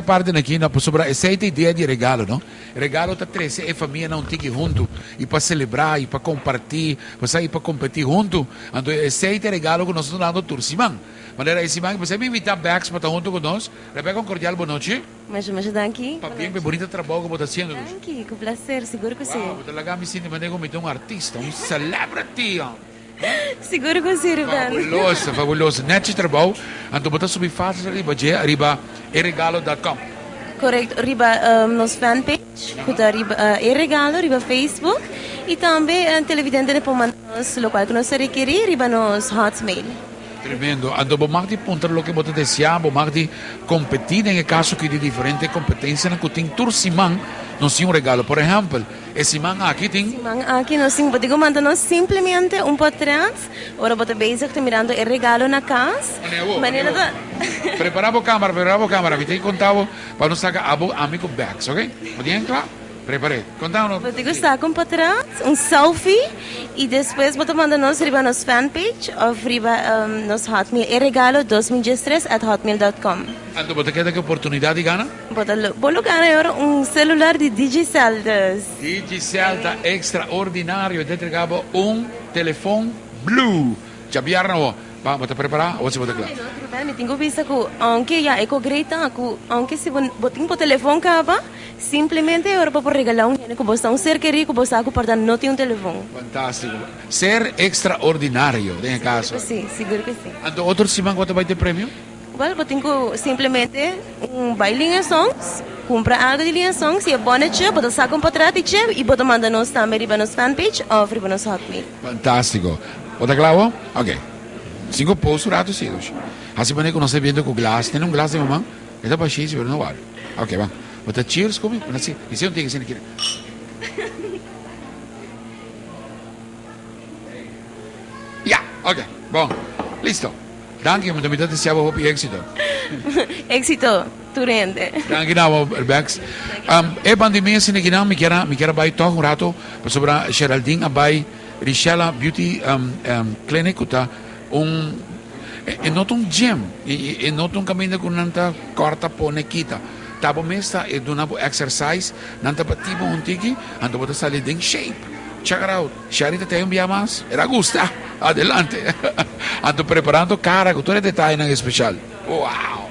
parte aqui na sobre essa é a ideia de regalo, não? Regalo tá três, é família não tem que junto e para celebrar e para compartilhar, para sair para competir junto. Então esse é o regalo que nós estamos dando tour Simão. Maneira esse Simão, você me invitar Bex para estar junto com nós. Rebeca, um cordial boa noite. Mas danke. Bem bonito trabalho que você está fazendo. Danke, com prazer, seguro que sim. Wow, talaga me sinto maneira como um artista, um celebrity. Seguro que sim, Ruben. Fabuloso, fabuloso. Net trabalho. Então você subir fácil arriba eregalo.com. Correto, riba nos fanpage, kuta riba e-regalo, riba Facebook e também televidente ne pomanos local que nós requerir riba nos hotmail. Tremendo. Então, você pode apontar o que você deseja, você pode competir em caso que de diferentes competências, que tem tour Simão, não tem um regalo. Por exemplo, esse Simão aqui tem... Simão aqui, nós podemos mandar simplesmente atrás, agora você basic mirando o regalo na casa. Maneira Preparava a câmera, me tem contado para nós sacar amigo Bex, ok? Pode claro? Preparei. Conta-nos. Você gostar com atrás, selfie e depois você manda nos riba nos fanpage ou riba nos hotmail regalo2013@hotmail.com. Então, você quer que oportunidade de ganhar? Você ganhar celular de Digicel. Digicel da extraordinário. Te entregava telefone blue. Já vieram? Vamos preparar ou se você claro? Me tenho visto que aunque já é grita, aunque se botin por telefone caba, simplesmente eu vou regalar que você ser querido, que você portar não tem telefone. Fantástico. Ser extraordinário, em caso. Sim, seguro que sim. Então, outro Simão, quanto vai ter prêmio? Well, eu tenho simplesmente bailinha songs, compra algo de linha songs, e é bom de você saca para trás e você manda nos também riba nos fanpage ou riba nos hotmail. Fantástico. Outra claro? Ok. 5 posts ratos seguidos. Assim maneira que nós estamos vendo com o glass. Tem glass de mamãe? Está baixinho, mas não vale. Ok, vamos. Bota cheers comigo. Assim, isso não tem que ser aqui. Ya, ok. Bom. Listo. Danke, muito obrigado. Deseavo éxito. Éxito, turente. Danke, não, Bex. É pandemia, se não me quer vai tocar rato sobre a Geraldine, vai Richella Beauty Clinic, tá? É not um gym, é not um caminho com nanta corta pone quita. Tabo mesta é do nabo exercise, nanta batibo um tiki, ando bota salir em shape. Check it out. Sharita tem um dia mais, era gusta. Adelante. Ando preparando cara, com todo detalhe especial. Uau!